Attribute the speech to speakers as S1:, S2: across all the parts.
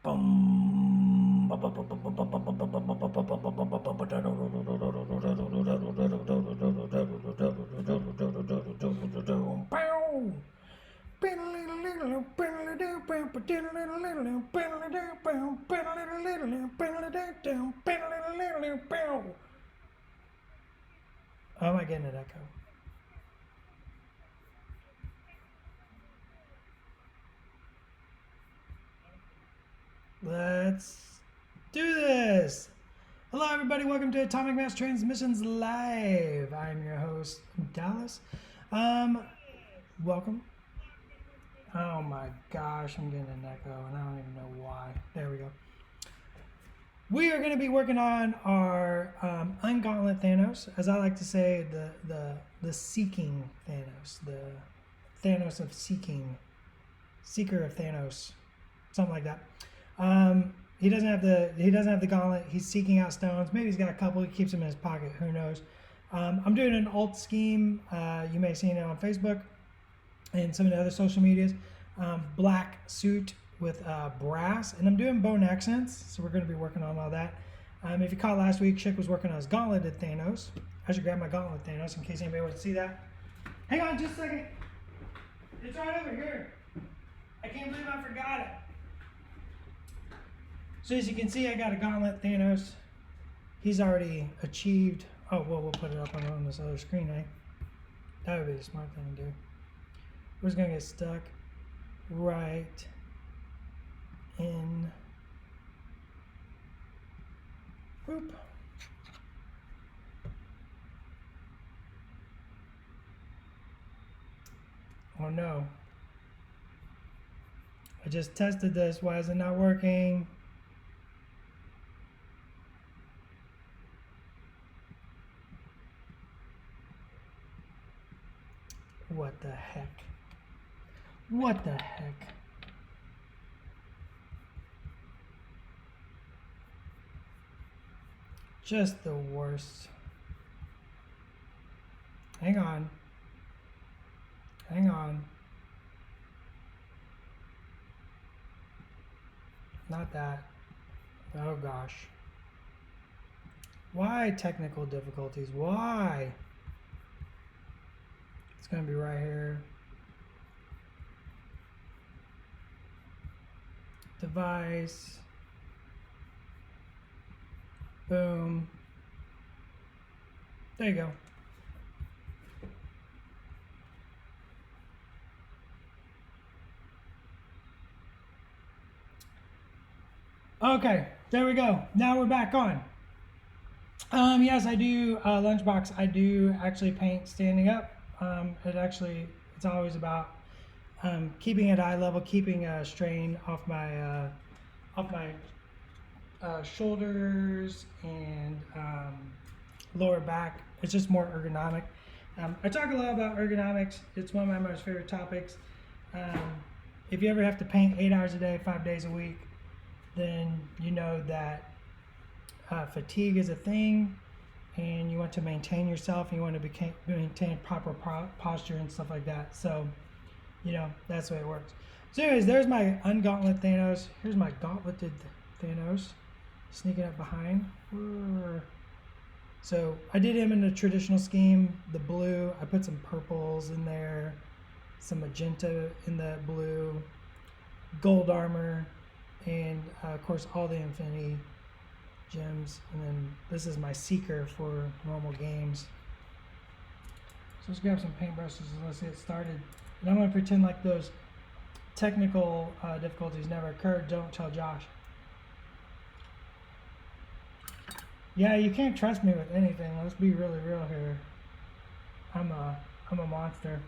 S1: Oh, am I getting an echo? Let's do this. Hello, everybody. Welcome to Atomic Mass Transmissions Live. I'm your host, Dallas. Welcome. Oh my gosh, I'm getting an echo, and I don't even know why. There we go. We are going to be working on our Ungauntlet Thanos, as I like to say, the Seeking Thanos, the Thanos of Seeking, Seeker of Thanos, something like that. He doesn't have the gauntlet. He's seeking out stones. Maybe he's got a couple. He keeps them in his pocket. Who knows? I'm doing an alt scheme. You may have seen it on Facebook and some of the other social medias. Black suit with brass, and I'm doing bone accents. So we're going to be working on all that. If you caught last week, Chick was working on his gauntleted Thanos. I should grab my gauntlet Thanos in case anybody wants to see that. Hang on just a second. It's right over here. I can't believe I forgot it. So as you can see, I got a gauntlet Thanos. He's already achieved. Oh, well, we'll put it up on this other screen, eh? That would be the smart thing to do. We're just gonna get stuck right in. Whoop. Oh no. I just tested this. Why is it not working? What the heck? What the heck? Just the worst. Hang on. Hang on. Not that. Oh gosh. Why technical difficulties? Why? It's going to be right here. Device. Boom. There you go. Okay, there we go. Now we're back on. Yes, I do lunchbox. I do actually paint standing up. It's always about keeping at eye level, keeping a strain off my shoulders and lower back. It's just more ergonomic. I talk a lot about ergonomics. It's one of my most favorite topics. If you ever have to paint 8 hours a day, 5 days a week, then you know that fatigue is a thing, and you want to maintain yourself, and you want to maintain proper posture and stuff like that. So, you know, that's the way it works. So anyways, there's my ungauntlet Thanos. Here's my gauntleted Thanos, sneaking up behind. So I did him in the traditional scheme, the blue. I put some purples in there, some magenta in the blue, gold armor, and of course all the infinity gems. And then this is my seeker for normal games. So let's grab some paintbrushes and let's get started. And I'm going to pretend like those technical difficulties never occurred. Don't tell Josh. Yeah, you can't trust me with anything. Let's be really real here. I'm a monster.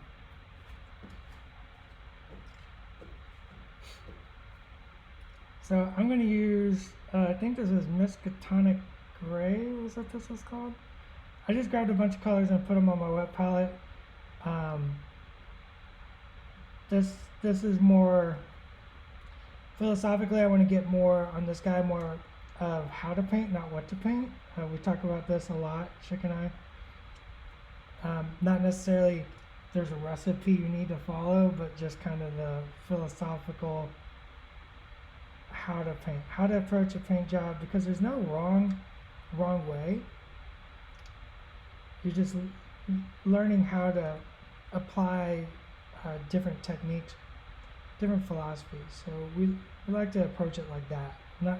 S1: So I'm going to use, I think this is Miskatonic Gray, is that this is called? I just grabbed a bunch of colors and put them on my wet palette. This is more, philosophically I want to get more on this guy, more of how to paint, not what to paint. We talk about this a lot, Chick and I. Not necessarily there's a recipe you need to follow, but just kind of the philosophical how to paint, how to approach a paint job, because there's no wrong way. You're just learning how to apply different techniques, different philosophies. So we like to approach it like that. Not,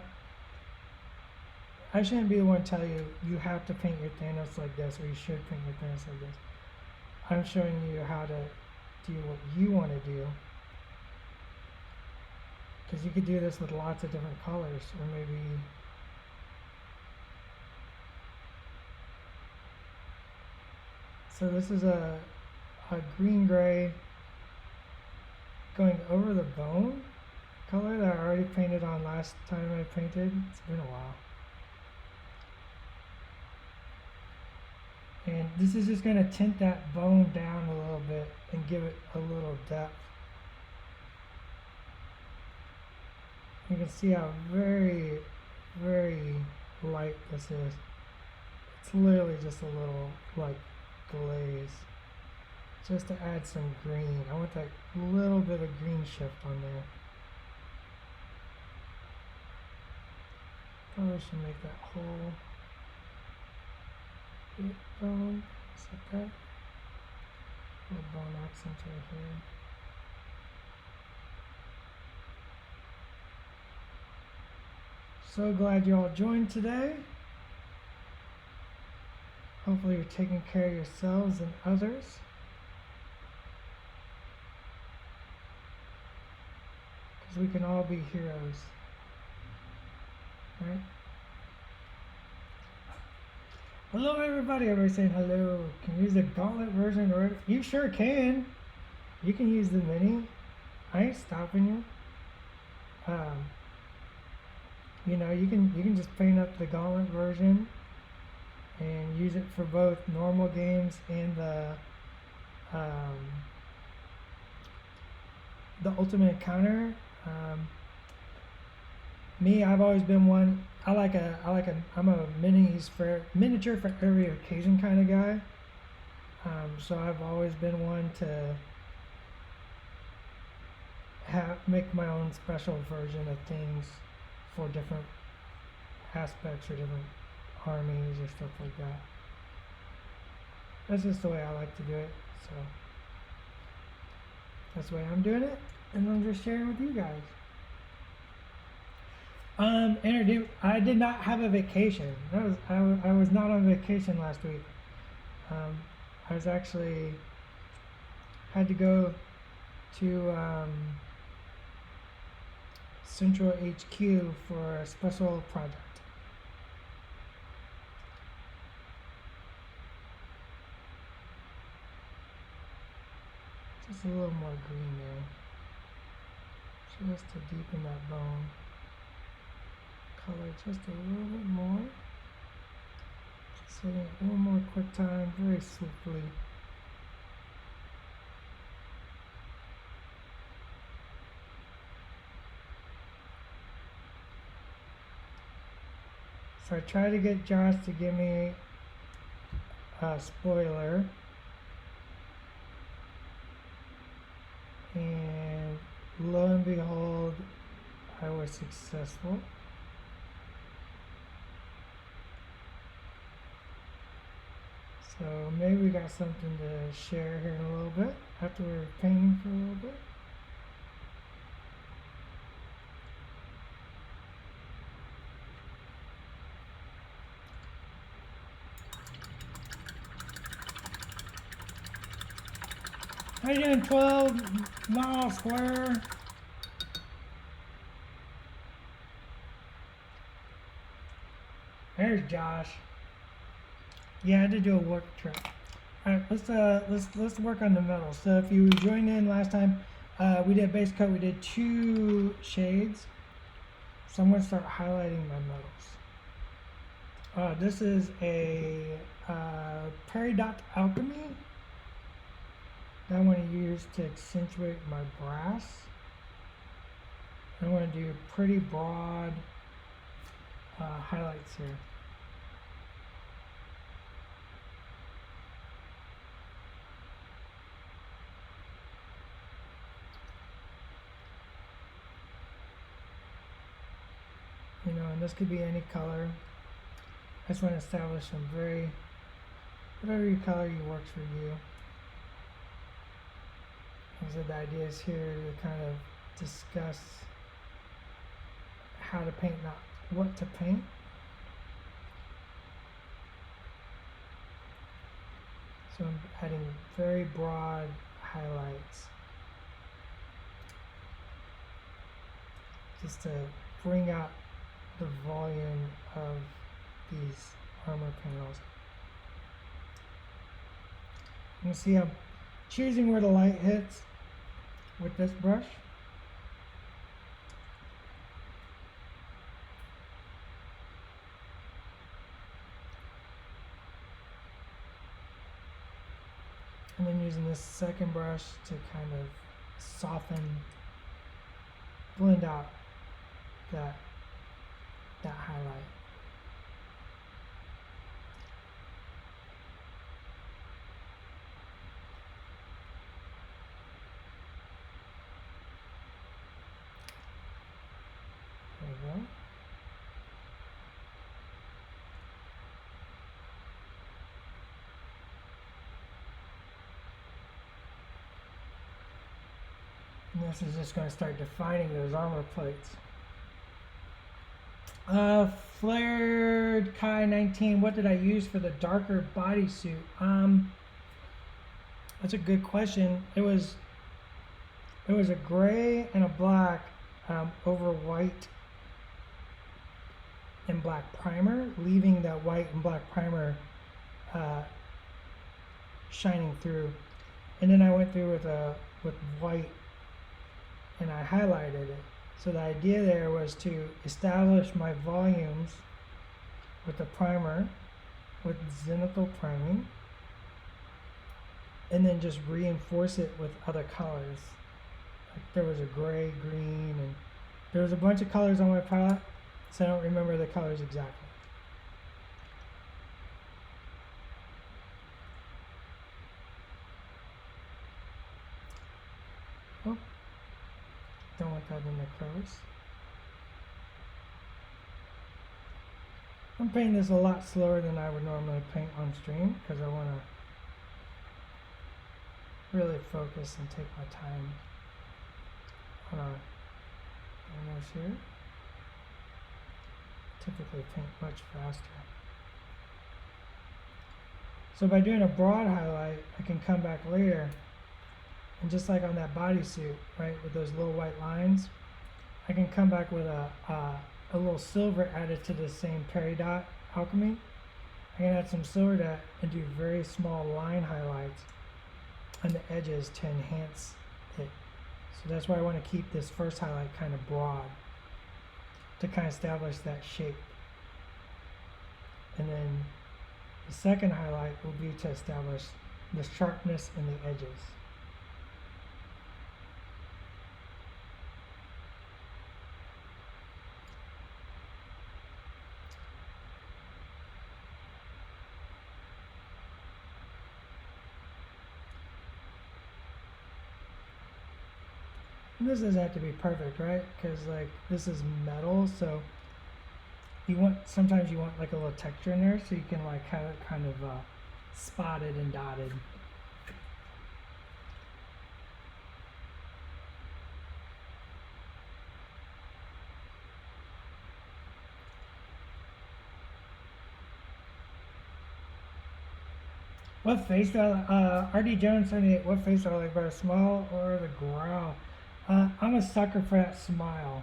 S1: I shouldn't be the one to tell you you have to paint your Thanos like this, or you should paint your Thanos like this. I'm showing you how to do what you want to do, because you could do this with lots of different colors, or maybe so this is a green gray going over the bone color that I already painted on last time I painted. It's been a while. And this is just going to tint that bone down a little bit and give it a little depth. You can see how very, very light this is. It's literally just a little like glaze, just to add some green. I want that little bit of green shift on there. Probably should make that whole bone, set that little bone accent right here. So glad you all joined today. Hopefully you're taking care of yourselves and others. Because we can all be heroes. Right? Hello everybody, everybody's saying hello. Can you use the gauntlet version, or you sure can. You can use the mini. I ain't stopping you. You know, you can just paint up the gauntlet version and use it for both normal games and the ultimate encounter. Me, I've always been one. I'm a miniature for every occasion kind of guy. So I've always been one to make my own special version of things for different aspects or different armies or stuff like that. That's just the way I like to do it. So that's the way I'm doing it, and I'm just sharing with you guys. I did not have a vacation. I was not on vacation last week. I was actually had to go to Central HQ for a special project. Just a little more green there, just to deepen that bone. Color just a little bit more. Just hitting it one more quick time, very swiftly. So I tried to get Josh to give me a spoiler, and lo and behold, I was successful. So maybe we got something to share here in a little bit, after we're painting for a little bit. How you doing, 12 Mile Square? There's Josh. Yeah, I had to do a work trip. Alright, let's work on the metals. So if you joined in last time, we did base coat, we did 2 shades. So I'm gonna start highlighting my metals. This is a Peridot Alchemy that I want to use to accentuate my brass. I'm going to do pretty broad highlights here. you know, and this could be any color. I just want to establish some whatever color works for you. Like I said, the idea is here to kind of discuss how to paint, not what to paint. So I'm adding very broad highlights just to bring out the volume of these armor panels. You can see I'm choosing where the light hits with this brush. And then using this second brush to kind of soften, blend out that highlight. There we go. And this is just going to start defining those armor plates. Flared Kai 19. What did I use for the darker bodysuit? That's a good question. It was a gray and a black over white and black primer, leaving that white and black primer shining through. And then I went through with white and I highlighted it. So the idea there was to establish my volumes with the primer, with zenithal priming, and then just reinforce it with other colors. Like there was a gray, green, and there was a bunch of colors on my palette, so I don't remember the colors exactly. Oh. Don't want that in the crevice. I'm painting this a lot slower than I would normally paint on stream because I want to really focus and take my time on our panels here. Typically paint much faster. So by doing a broad highlight, I can come back later. And just like on that bodysuit, right, with those little white lines, I can come back with a little silver added to the same peridot alchemy. I can add some silver to that and do very small line highlights on the edges to enhance it. So that's why I want to keep this first highlight kind of broad to kind of establish that shape. And then the second highlight will be to establish the sharpness in the edges. And this doesn't have to be perfect, right? Because like this is metal, so sometimes you want like a little texture in there, so you can like have it kind of spotted and dotted. What face do I RD Jones 78, what face do I like better, smile or the growl? I'm a sucker for that smile.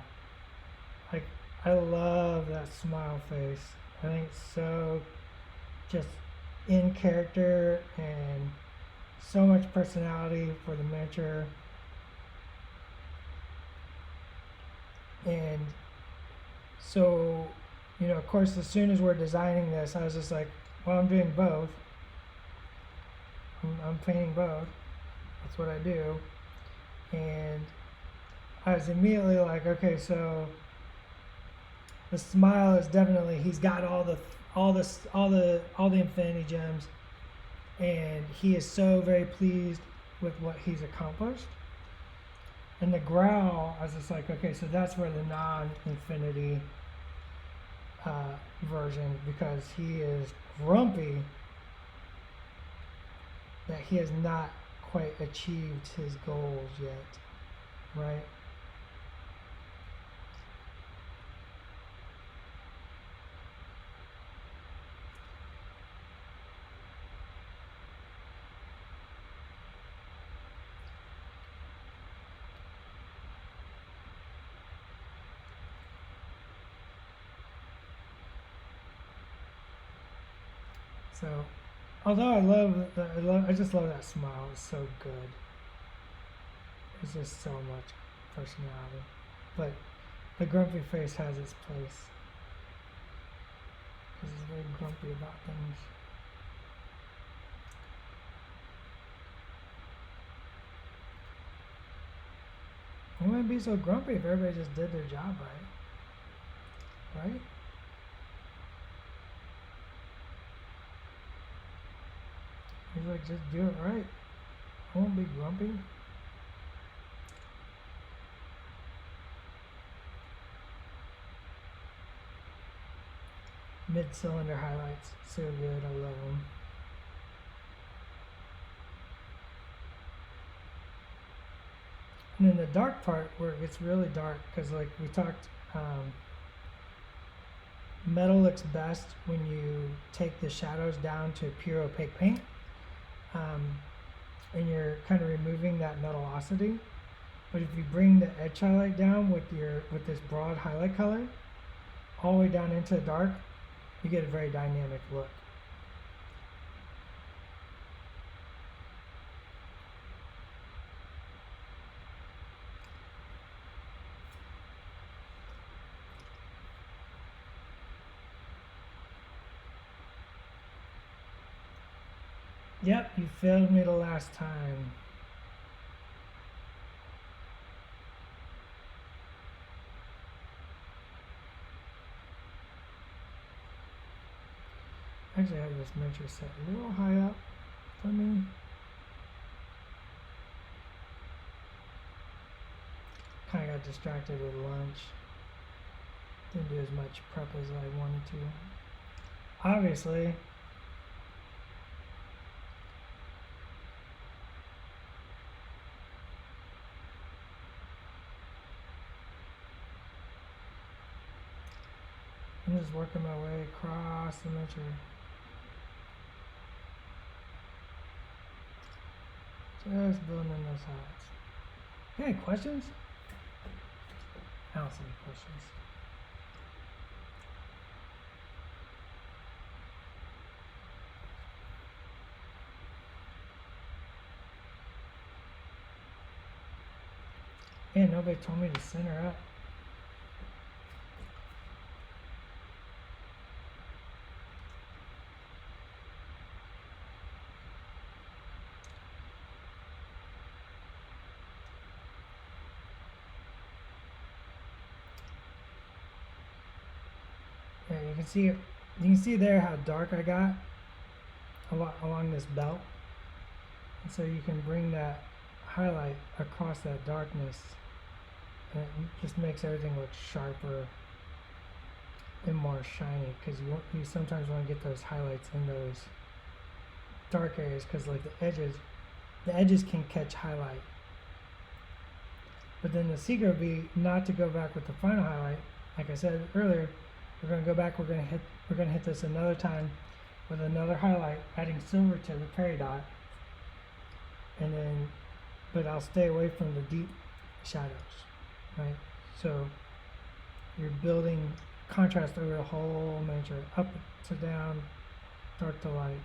S1: Like, I love that smile face. I think it's so just in character and so much personality for the miniature. And so, you know, of course, as soon as we're designing this, I was just like, well, I'm doing both. I'm painting both. That's what I do. And I was immediately like, okay, so the smile is definitely, he's got all the infinity gems, and he is so very pleased with what he's accomplished. And the growl, I was just like, okay, so that's where the non-infinity version because he is grumpy that he has not quite achieved his goals yet, right? So, although I just love that smile. It's so good. It's just so much personality. But the grumpy face has its place because he's very grumpy about things. He wouldn't be so grumpy if everybody just did their job right. Right? He's like, just do it right. I won't be grumpy. Mid-cylinder highlights, so good, I love them. And then the dark part where it gets really dark, because like we talked, metal looks best when you take the shadows down to pure opaque paint. And you're kind of removing that metallosity. But if you bring the edge highlight down with this broad highlight color, all the way down into the dark, you get a very dynamic look. Yep, you failed me the last time. Actually, I have this miniature set a little high up for me. Kind of got distracted with lunch. Didn't do as much prep as I wanted to. Obviously. I'm just working my way across the miniature. Just building in those highlights. Any questions? I don't see any questions. Yeah, nobody told me to center up. Yeah, you can see there how dark I got along this belt. And so you can bring that highlight across that darkness, and it just makes everything look sharper and more shiny, because you sometimes want to get those highlights in those dark areas, because like the edges can catch highlight. But then the secret would be not to go back with the final highlight. Like I said earlier, we're going to go back, we're going to hit this another time with another highlight, adding silver to the peridot. And then, but I'll stay away from the deep shadows, right? So you're building contrast over the whole miniature, up to down, dark to light,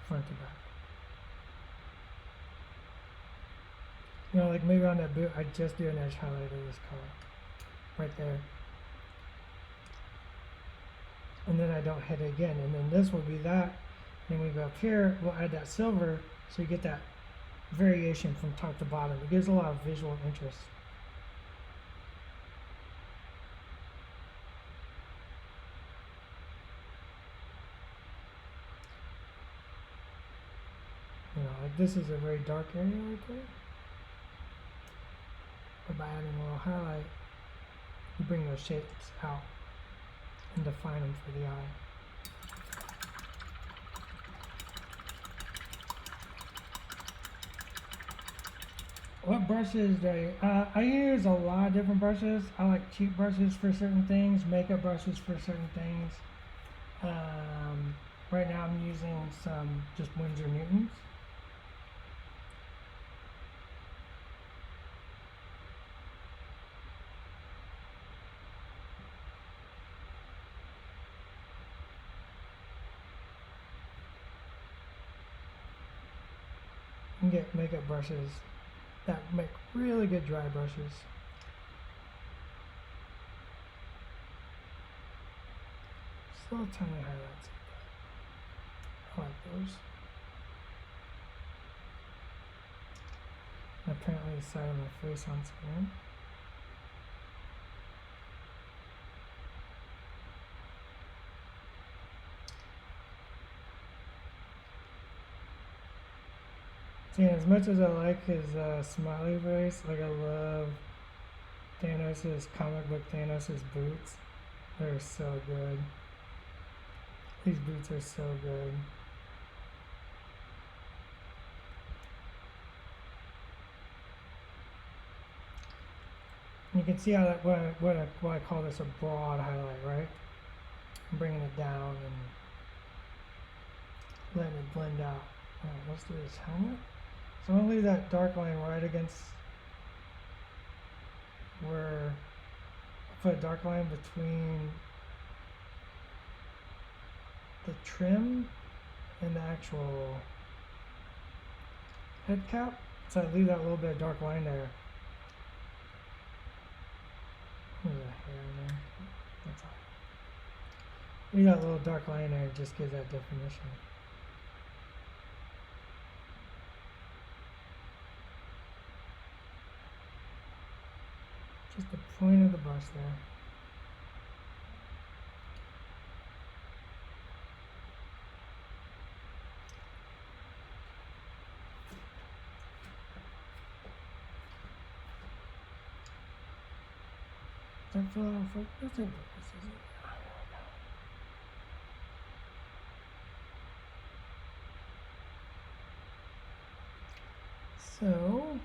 S1: front to back. You know, like maybe on that boot, I just do an edge highlight of this color, right there. And then I don't hit it again. And then this will be that. Then we go up here, we'll add that silver, so you get that variation from top to bottom. It gives a lot of visual interest. You know, like this is a very dark area right there. But by adding a little highlight, you bring those shapes out. and define them for the eye. What brushes do I use a lot of different brushes. I like cheap brushes for certain things, makeup brushes for certain things. Right now I'm using some just Winsor Newtons. You can get makeup brushes that make really good dry brushes. Just little tiny highlights. I like those. And apparently the side of my face on screen. See, as much as I like his smiley face, like I love Thanos' comic book Thanos' boots. They're so good. These boots are so good. You can see how that what I call this a broad highlight, right? I'm bringing it down and letting it blend out. All right, let's do this helmet. So I'm gonna leave that dark line right against where I put a dark line between the trim and the actual head cap. So I leave that little bit of dark line there. There's a hair in there. That's all. Leave that little dark line there, it just gives that definition. Just the point of the brush there. That fell out for that's it. So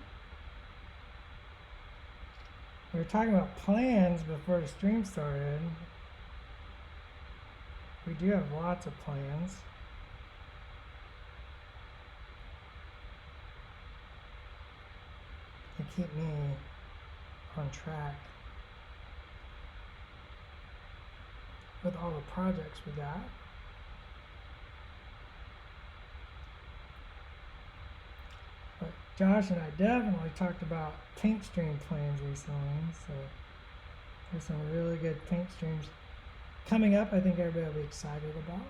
S1: we were talking about plans before the stream started. We do have lots of plans. To keep me on track with all the projects we got. But Josh and I definitely talked about paint stream plans recently, so there's some really good paint streams coming up. I think everybody will be excited about.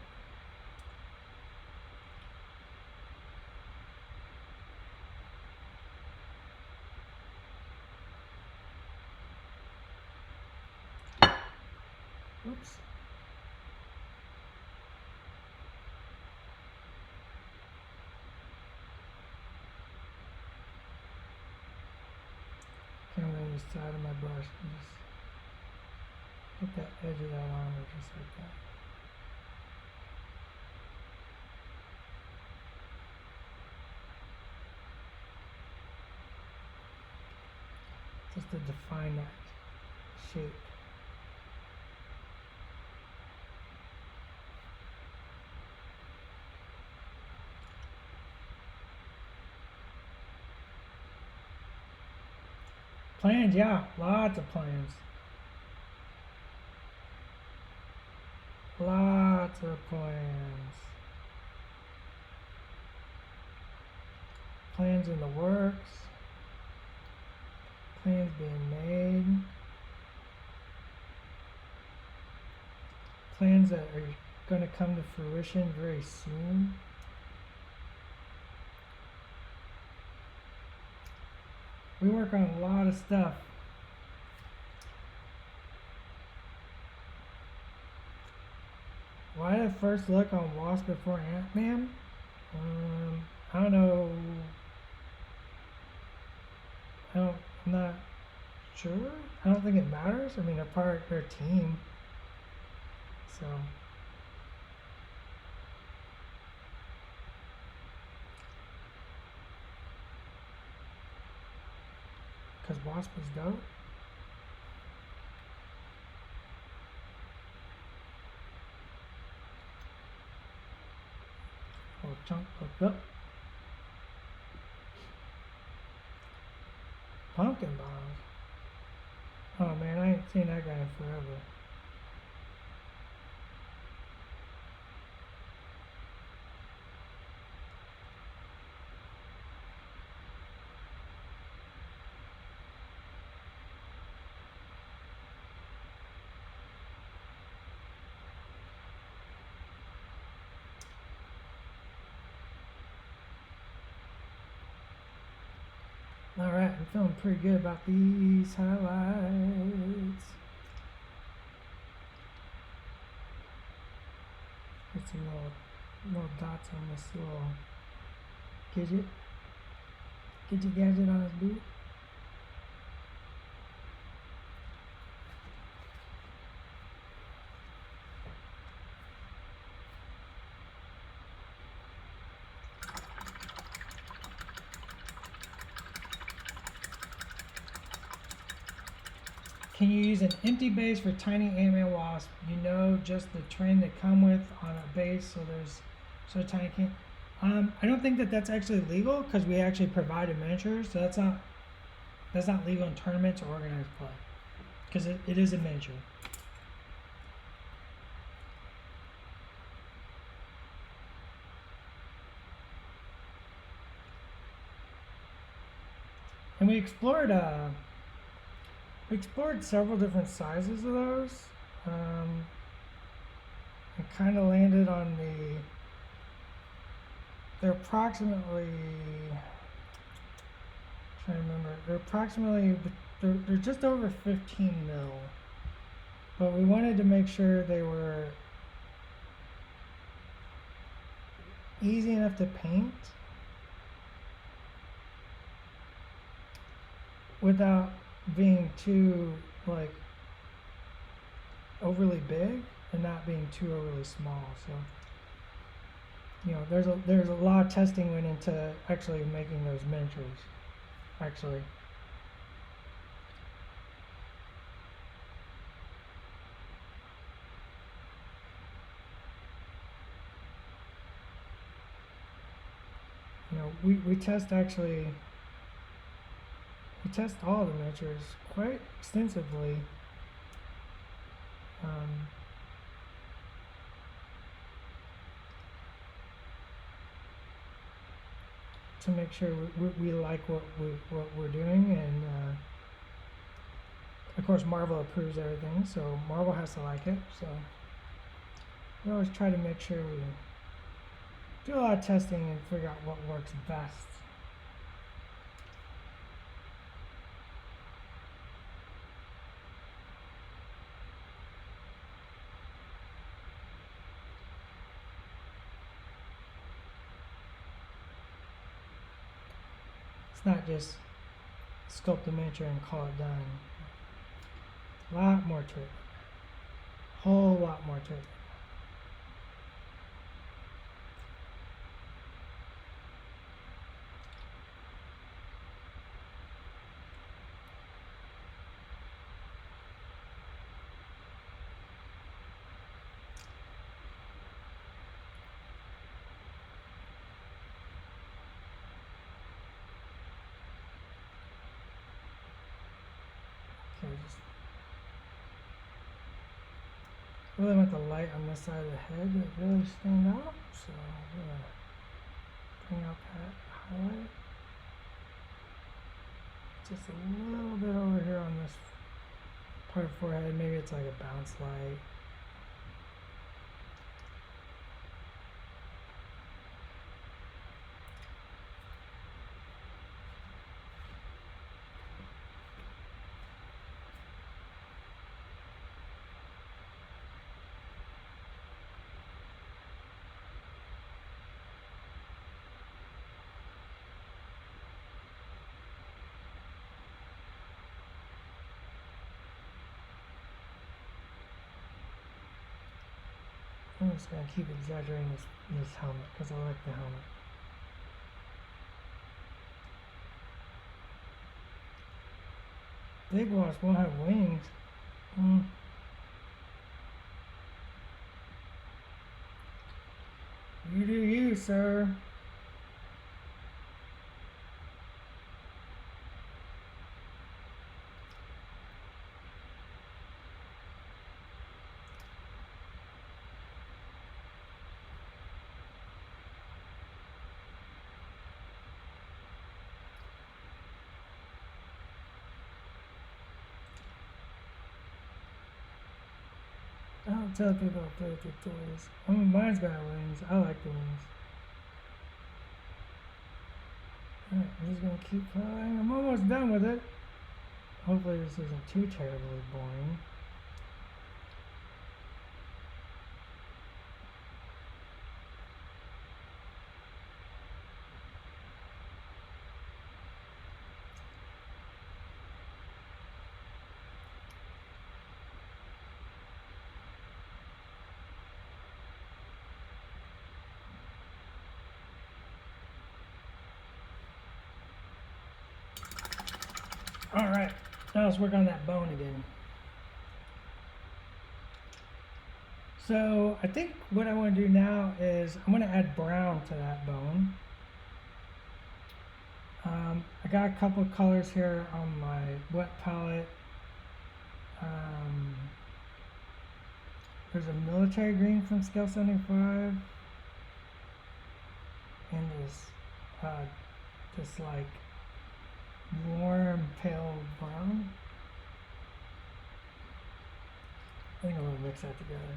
S1: Oops. Okay, I'm going to use the side of my brush and just hit that edge of that armor just like that. Just to define that shape. Plans, yeah, lots of plans. Lots of plans. Plans in the works. Plans being made. Plans that are going to come to fruition very soon. We work on a lot of stuff. Why did I first look on Wasp before Ant-Man? I don't know. I'm not sure. I don't think it matters. I mean, they're part of their team. So because Wasp is dope. Oh, chunk hooked up. Pumpkin bombs. Oh man, I ain't seen that guy in forever. Alright, I'm feeling pretty good about these highlights. Get some little dots on this little gadget. Gadget on his boot. Can you use an empty base for tiny ant-man wasp? You know just the trend they come with on a base, so there's so tiny can. I don't think that that's actually legal because we actually provide a miniature, so that's not legal in tournaments or organized play because it is a miniature. And we explored several different sizes of those. And kind of landed on they're approximately, trying to remember, they're just over 15 mil. But we wanted to make sure they were easy enough to paint without being too like overly big and not being too overly small. So you know, there's a lot of testing went into actually making those miniatures. Actually, you know, we test all the miniatures quite extensively. To make sure we like what we're doing, and of course Marvel approves everything, so Marvel has to like it. So we always try to make sure we do a lot of testing and figure out what works best. It's not just sculpt the miniature and call it done. A lot more to it. Whole lot more to it. Okay, just really want the light on this side of the head to really stand out, so I'm gonna bring out that highlight just a little bit over here on this part of forehead. Maybe it's like a bounce light. I'm just gonna keep exaggerating this helmet because I like the helmet. Big wasp won't have wings. You do you, sir. Don't tell people I play with your toys. I mean, mine's got wings. I like the wings. Alright, I'm just gonna keep flying. I'm almost done with it. Hopefully this isn't too terribly boring. Alright, now let's work on that bone again. So I think what I want to do now is I'm going to add brown to that bone. I got a couple of colors here on my wet palette. There's a military green from scale 75 and this like warm pale brown. I think I'm going to mix that together.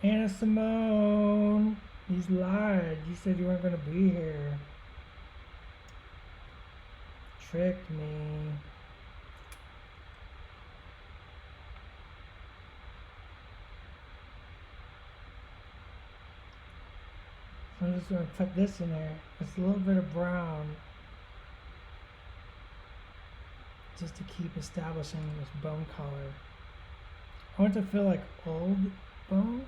S1: Anna Simone, you lied. You said you weren't going to be here. Tricked me. So I'm just going to put this in there. Just a little bit of brown. Just to keep establishing this bone color. I want it to feel like old bone.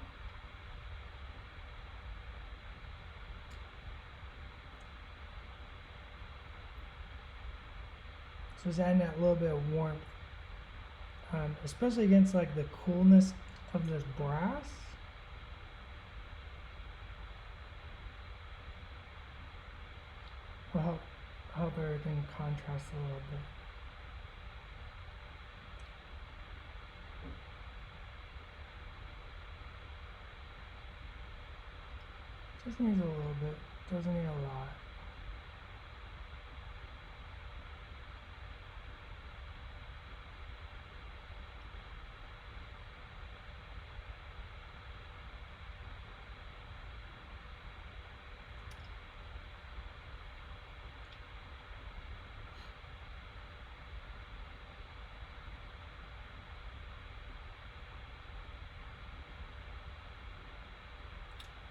S1: So it's adding that little bit of warmth, especially against like the coolness of this brass. Will help everything contrast a little bit. Just needs a little bit, doesn't need a lot.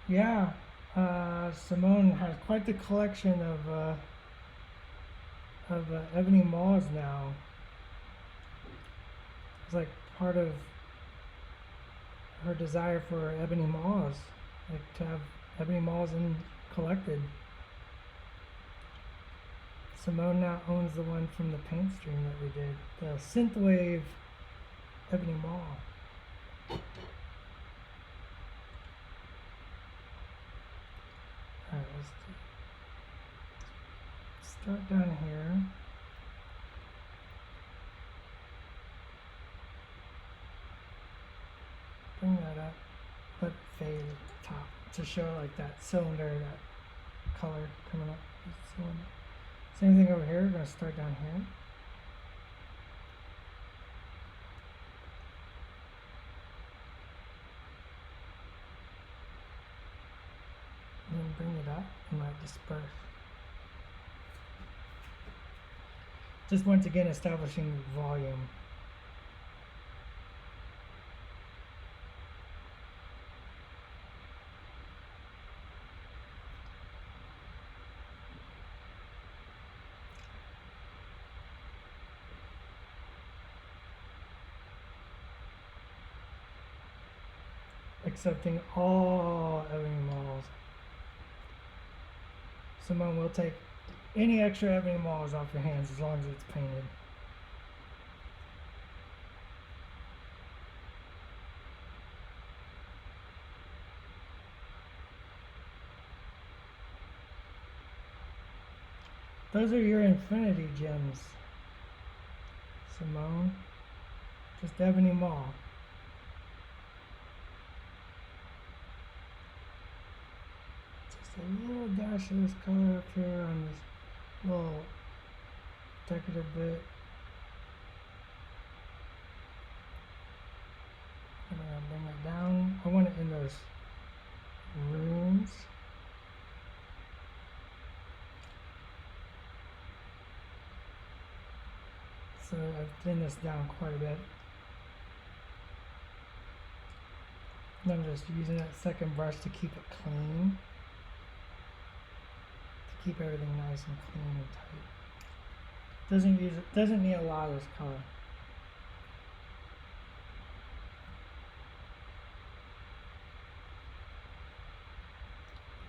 S1: Yeah, Simone has quite the collection of ebony moths now. It's like part of her desire for ebony moths, like to have ebony moths collected. Simone now owns the one from the paint stream that we did, the synthwave ebony moth. Alright, let's start down here. Bring that up, let it fade at the top to show like that cylinder, that color coming up. Same thing over here, we're going to start down here. And then bring it up and let it disperse. Just once again establishing volume. accepting all ebony malls. Simone will take any extra ebony malls off your hands as long as it's painted. Those are your infinity gems, Simone. Just ebony mall. Just a little dash of this color up here on this little decorative bit. I'm gonna bring it down. I want it in those runes. So I've thinned this down quite a bit. And I'm just using that second brush to keep it clean. To keep everything nice and clean and tight. Doesn't need a lot of this color.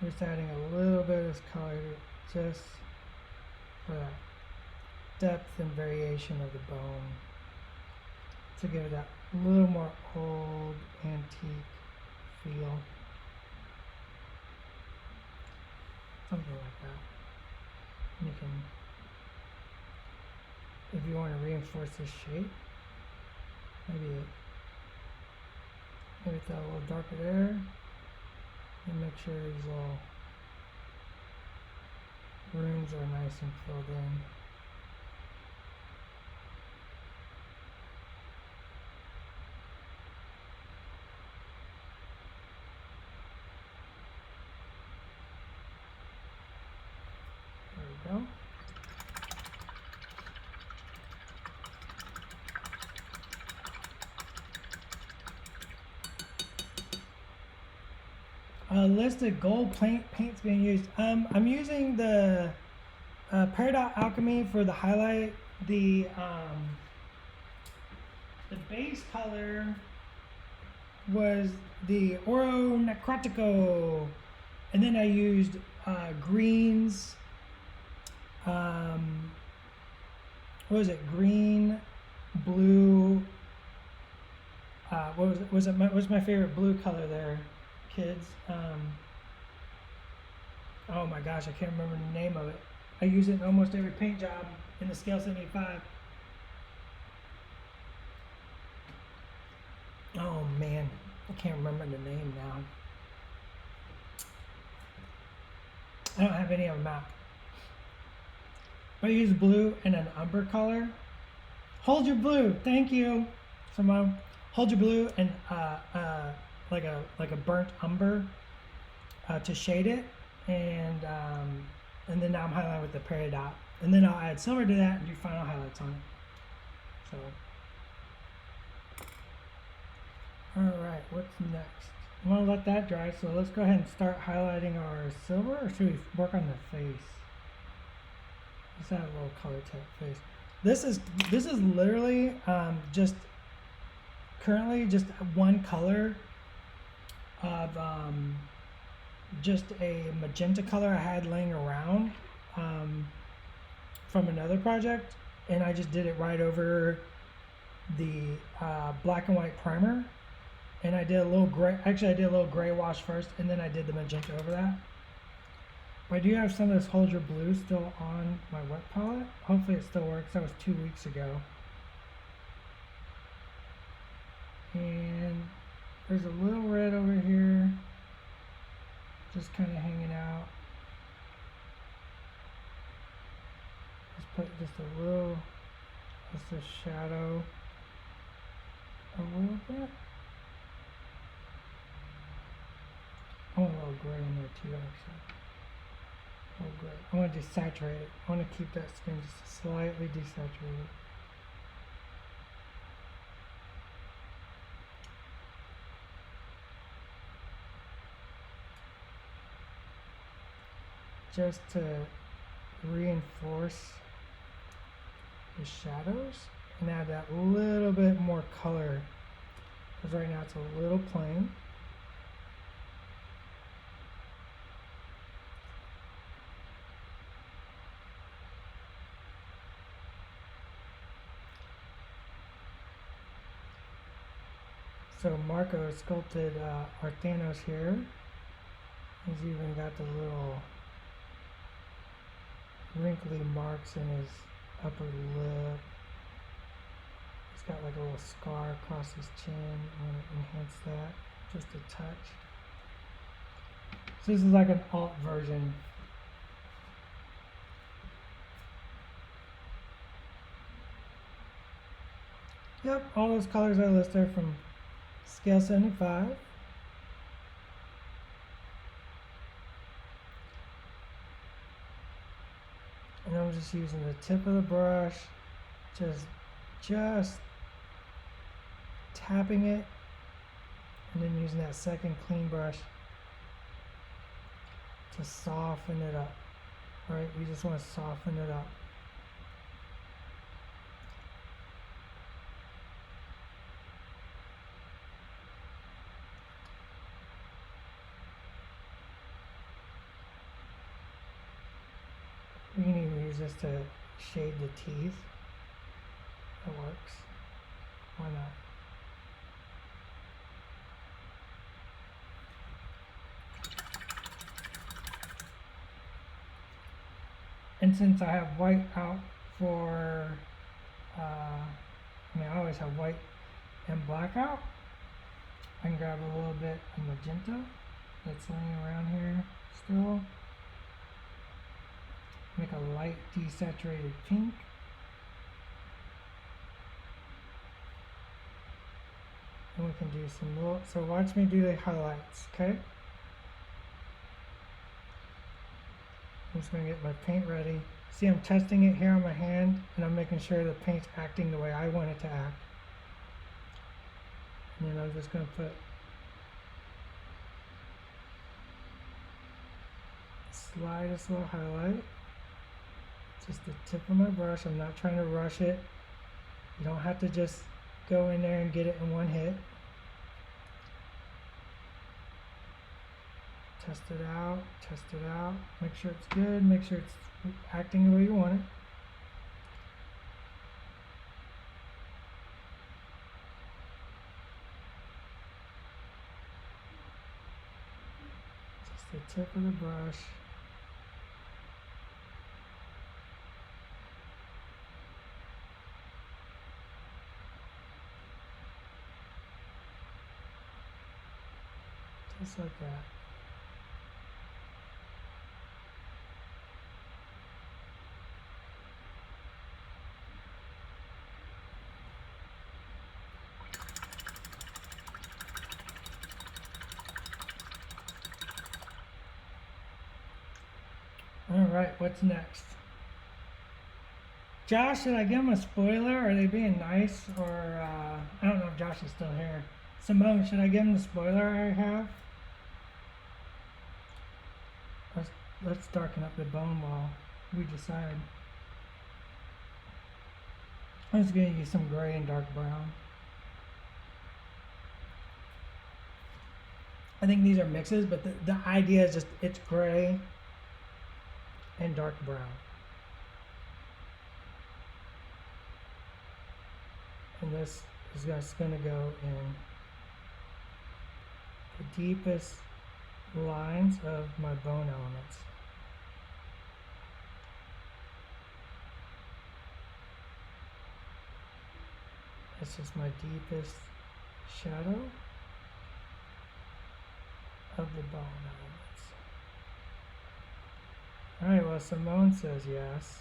S1: Just adding a little bit of this color just for that depth and variation of the bone, to give it that little more old antique feel, something like that. And you can, if you want to reinforce this shape, maybe it's a little darker there, and make sure these little runes are nice and filled in. Go. List of gold paints being used. I'm using the Peridot Alchemy for the highlight. The base color was the Oro Necrotico, and then I used greens. What was it? Green, blue. What was it? What's my favorite blue color there, kids? Oh my gosh, I can't remember the name of it. I use it in almost every paint job in the scale 75. Oh man, I can't remember the name now. I don't have any of them out. I use blue and an umber color. Hold your blue, thank you, Simone. Hold your blue and like a burnt umber to shade it, and then now I'm highlighting with the Peridot, and then I'll add silver to that and do final highlights on it. So, all right, what's next? I'm gonna let that dry. So let's go ahead and start highlighting our silver, or should we work on the face? Let's add a little color to the face. This is literally just currently just one color of just a magenta color I had laying around from another project, and I just did it right over the black and white primer, and I did a little gray. Actually, I did a little gray wash first, and then I did the magenta over that. But I do have some of this Hold Your Blue still on my wet palette. Hopefully it still works. That was 2 weeks ago. And there's a little red over here, just kind of hanging out. Let's put just a little, just a shadow, a little bit. I want a little gray in there too, actually. Oh, great. I want to desaturate it. I want to keep that skin just slightly desaturated. Just to reinforce the shadows and add that little bit more color, because right now it's a little plain. So Marco sculpted our Thanos here. He's even got the little wrinkly marks in his upper lip. He's got like a little scar across his chin. I'm going to enhance that just a touch. So this is like an alt version. Yep, all those colors I listed from scale 75. And I'm just using the tip of the brush, just tapping it, and then using that second clean brush to soften it up. Right, we just want to soften it up. We can even use this to shade the teeth. It works. Why not? And since I have white out for, I always have white and black out, I can grab a little bit of magenta that's laying around here still. Make a light desaturated pink. And we can do some little, so watch me do the highlights, okay? I'm just going to get my paint ready. See, I'm testing it here on my hand, and I'm making sure the paint's acting the way I want it to act. And then I'm just going to put slightest little highlight. Just the tip of my brush. I'm not trying to rush it. You don't have to just go in there and get it in one hit. Test it out, make sure it's good, make sure it's acting the way you want it. Just the tip of the brush. Just like that. Alright, what's next? Josh, should I give him a spoiler? Are they being nice? Or, I don't know if Josh is still here. Simone, should I give him the spoiler I have? Let's darken up the bone while we decide. I'm just going to use some gray and dark brown. I think these are mixes, but the idea is just it's gray and dark brown. And this is just going to go in the deepest lines of my bone elements. This is my deepest shadow of the bone elements. Alright, well, Simone says yes.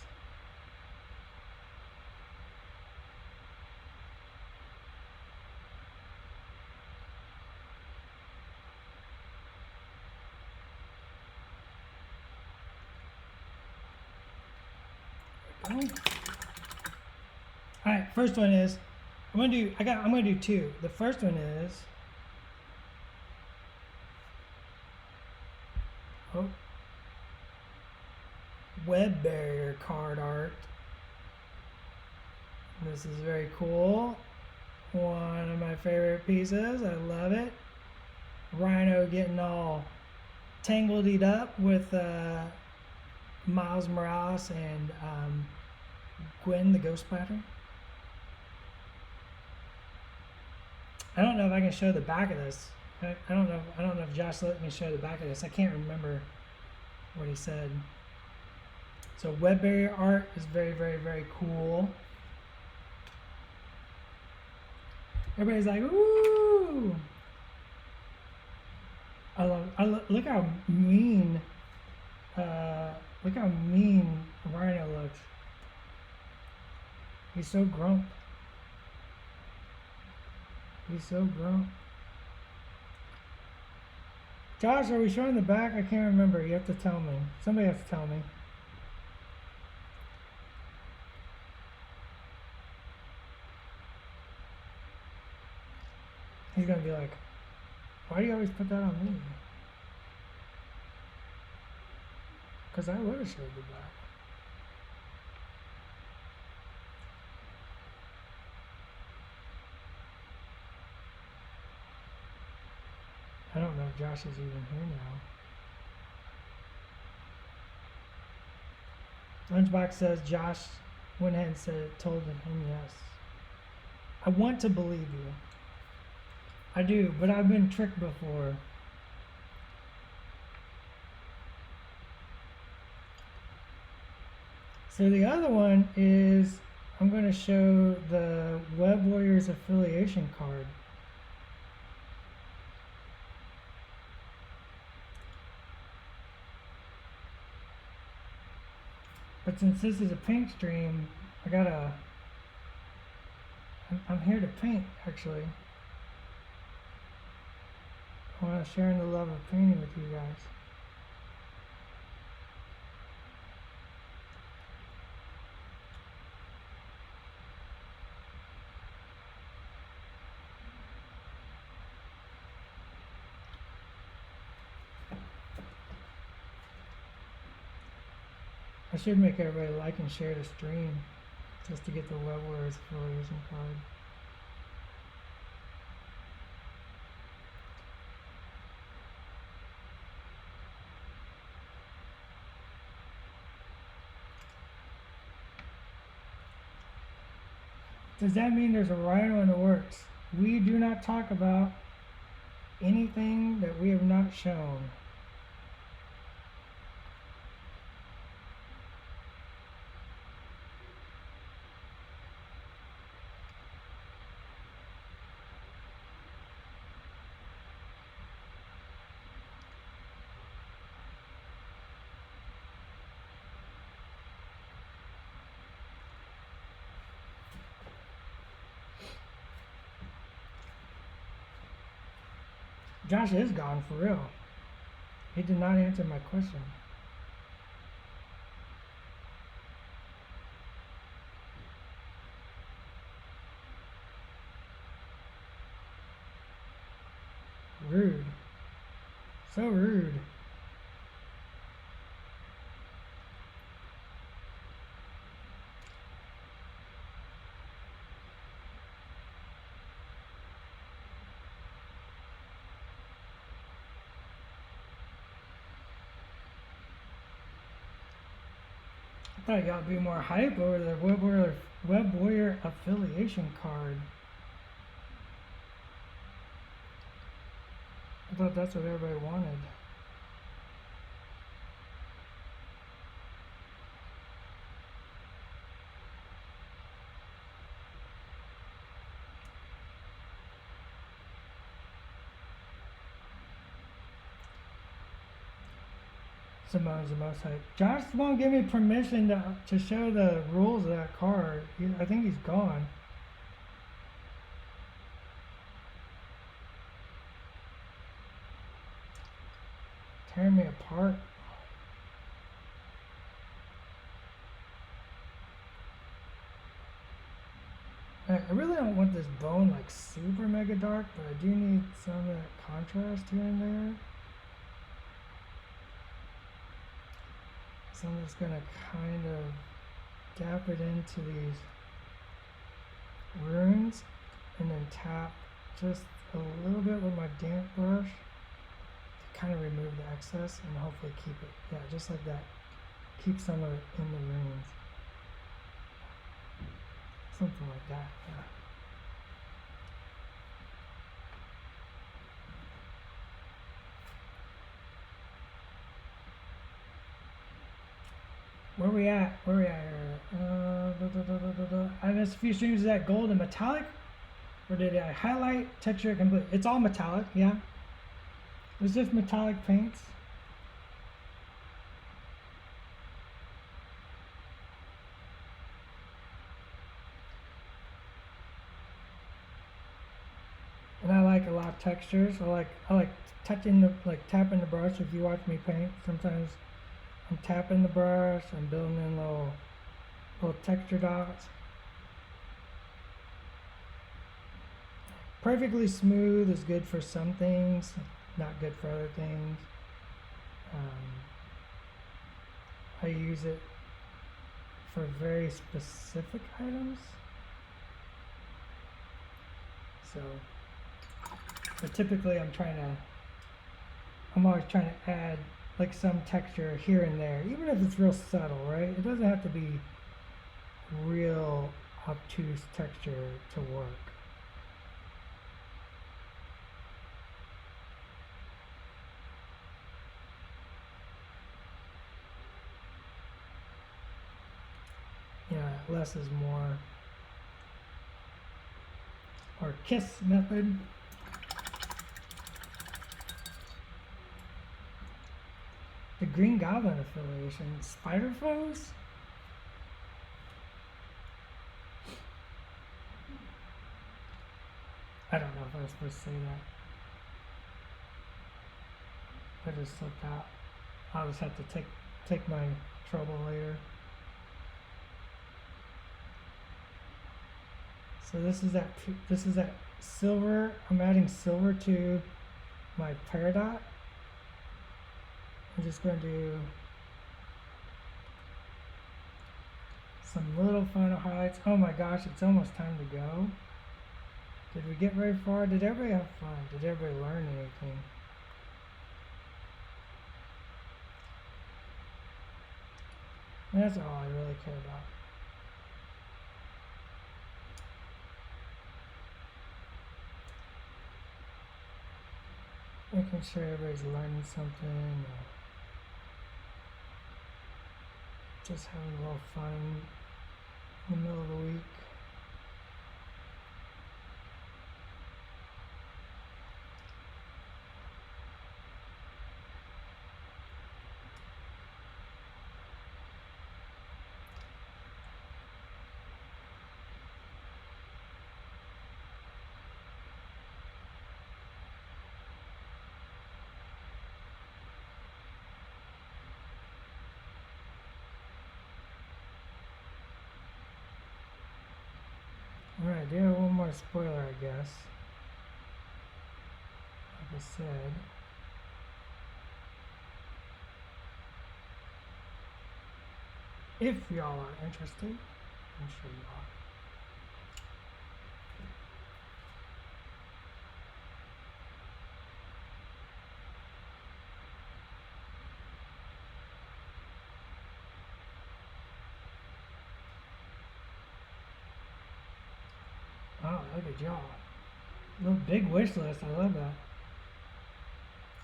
S1: Alright, first one is I'm gonna do two. The first one is web barrier card art. This is very cool. One of my favorite pieces. I love it. Rhino getting all tangled up with Miles Morales and Gwen the Ghost Spider. I don't know if I can show the back of this. I don't know. I don't know if Josh let me show the back of this. I can't remember what he said. So web barrier art is very, very, very cool. Everybody's like, ooh! Look how mean. Look how mean Rhino looks. He's so grump. He's so grump. Josh, are we showing the back? I can't remember. You have to tell me. Somebody has to tell me. He's gonna be like, why do you always put that on me? Because I would have showed the back. I don't know if Josh is even here now. Lunchbox says Josh went ahead and told him yes. I want to believe you. I do, but I've been tricked before. So the other one is I'm going to show the Web Warriors affiliation card. But since this is a paint stream, I'm here to paint actually. I want to share in the love of painting with you guys. I should make everybody like and share the stream just to get the Web Warriors affiliation card. Does that mean there's a rhino in the works? We do not talk about anything that we have not shown. Josh is gone for real. He did not answer my question. Rude. So rude. I thought y'all would be more hype over the Web Warrior affiliation card. I thought that's what everybody wanted. Simone's the most hype. Josh won't give me permission to show the rules of that card. I think he's gone. Tearing me apart. I really don't want this bone like super mega dark, but I do need some of that contrast here and there. So I'm just gonna kind of dap it into these runes and then tap just a little bit with my damp brush to kind of remove the excess and hopefully keep it, yeah, just like that. Keep some of it in the runes. Something like that, yeah. Where we at? Where we at here? I missed a few streams. Is that gold and metallic? Or did I highlight, texture, complete? It's all metallic, yeah. It's just metallic paints. And I like a lot of textures. I like touching tapping the brush. If you watch me paint, sometimes I'm tapping the brush, I'm building in little texture dots. Perfectly smooth is good for some things, not good for other things. I use it for very specific items. So, but typically I'm always trying to add like some texture here and there, even if it's real subtle, right? It doesn't have to be real obtuse texture to work. Yeah, less is more. Or KISS method. The Green Goblin affiliation. Spider foes? I don't know if I was supposed to say that. I just slipped out. I'll just have to take my trouble later. So this is that silver. I'm adding silver to my peridot. I'm just going to do some little final highlights. Oh my gosh, it's almost time to go. Did we get very far? Did everybody have fun? Did everybody learn anything? And that's all I really care about. Making sure everybody's learning something. Just having a little fun in the middle of the week. Alright, do have one more spoiler, I guess. Like I said. If y'all are interested, I'm sure you are. Oh, look at y'all. Little big wish list. I love that.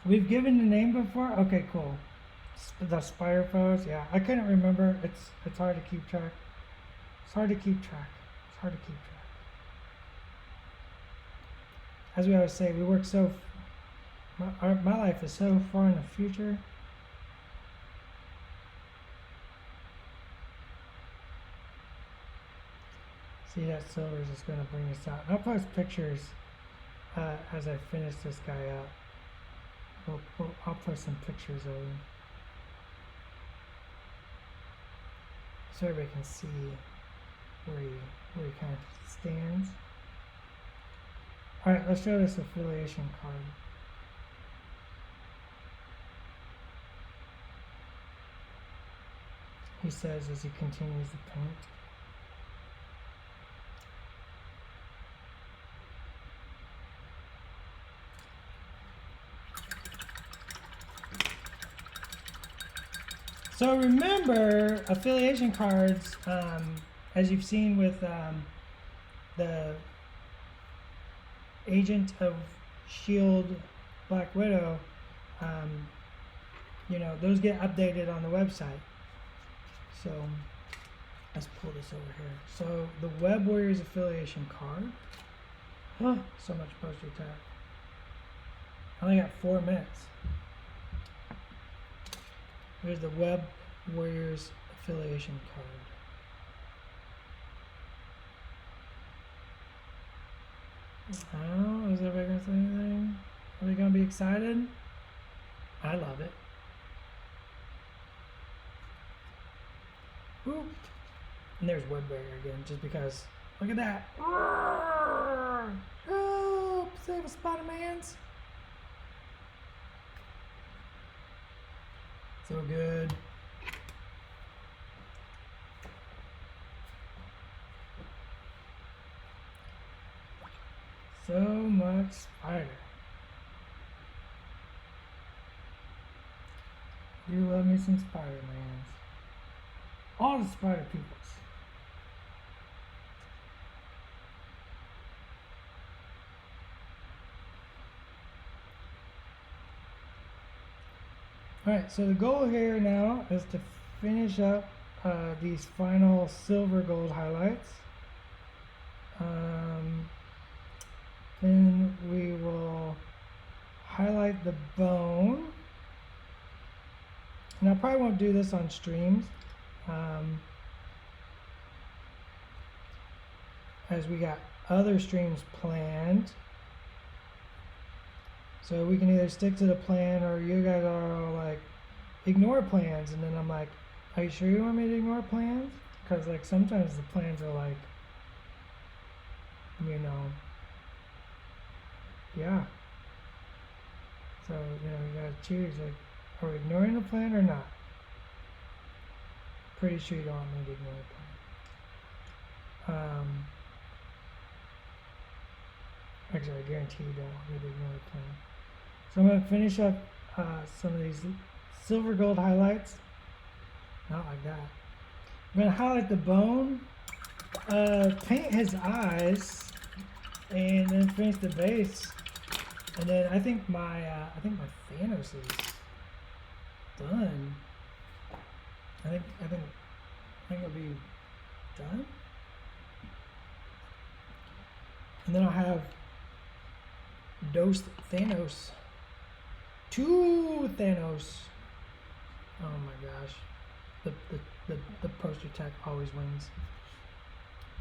S1: We've given the name before? Okay, cool. The spider foes? Yeah, I couldn't remember. It's hard to keep track. It's hard to keep track. It's hard to keep track. As we always say, we work so... My life is so far in the future. See, that silver is just going to bring us out. I'll post pictures as I finish this guy up. I'll post some pictures of him so everybody can see where he kind of stands. Alright, let's show this affiliation card. He says as he continues to paint. So remember, affiliation cards, as you've seen with the Agent of S.H.I.E.L.D. Black Widow, you know, those get updated on the website. So let's pull this over here. So the Web Warriors affiliation card. So much poster tag. I only got 4 minutes. There's the Web Warriors affiliation card. Oh, is everybody gonna say anything? Are we gonna be excited? I love it. Ooh. And there's Web Warrior again, just because. Look at that. Oh, save a Spider-Mans. So good. So much spider. You love me some Spider-Mans. All the spider peoples. Alright, so the goal here now is to finish up these final silver gold highlights. Then we will highlight the bone. And I probably won't do this on streams, as we got other streams planned. So we can either stick to the plan, or you guys are all like, ignore plans. And then I'm like, are you sure you want me to ignore plans? Because like sometimes the plans are like, you know, yeah. So, you know, you gotta choose, like, are we ignoring the plan or not? Pretty sure you don't want me to ignore the plan. Actually, I guarantee you don't want me to ignore the plan. So I'm going to finish up some of these silver gold highlights. Not like that. I'm going to highlight the bone, paint his eyes, and then finish the base. And then I think my Thanos is done. I think it'll be done. And then I'll have dosed Thanos. 2 Thanos. Oh my gosh. The poster tech always wins.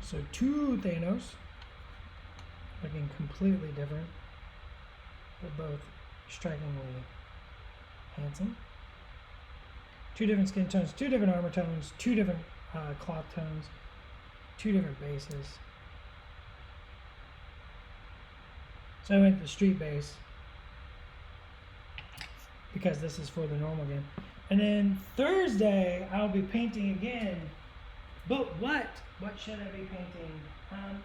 S1: So 2 Thanos. Looking completely different. But both strikingly handsome. 2 different skin tones, 2 different armor tones, 2 different cloth tones, 2 different bases. So I went the street base because this is for the normal game. And then Thursday I'll be painting again. But what? What should I be painting?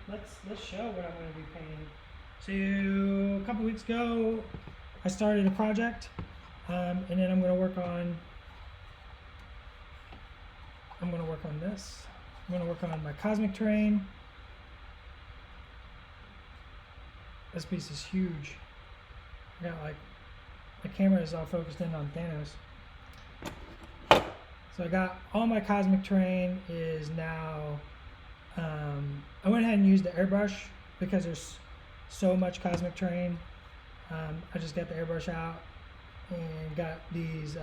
S1: Let's show what I'm going to be painting. So a couple weeks ago I started a project, and then I'm going to work on this. I'm going to work on my cosmic terrain. This piece is huge. I got like, the camera is all focused in on Thanos. So I got all my cosmic terrain is now, I went ahead and used the airbrush because there's so much cosmic terrain. I just got the airbrush out and got these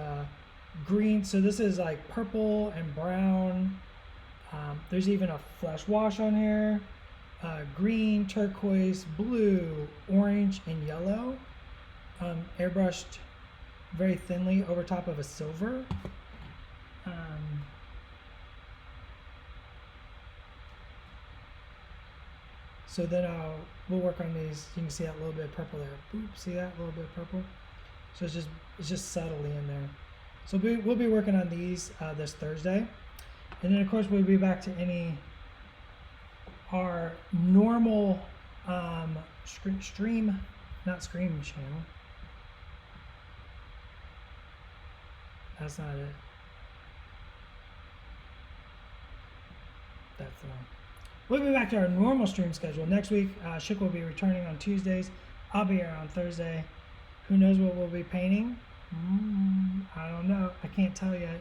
S1: green. So this is like purple and brown. There's even a flesh wash on here. Green, turquoise, blue, orange, and yellow, airbrushed very thinly over top of a silver. So then we'll work on these. You can see that little bit of purple there. Boop, see that little bit of purple? So it's just subtly in there. So we'll be working on these this Thursday, and then of course we'll be back to our normal stream, not scream channel. That's not it. That's the one. We'll be back to our normal stream schedule next week. Shook will be returning on Tuesdays. I'll be here on Thursday. Who knows what we'll be painting? I don't know. I can't tell yet.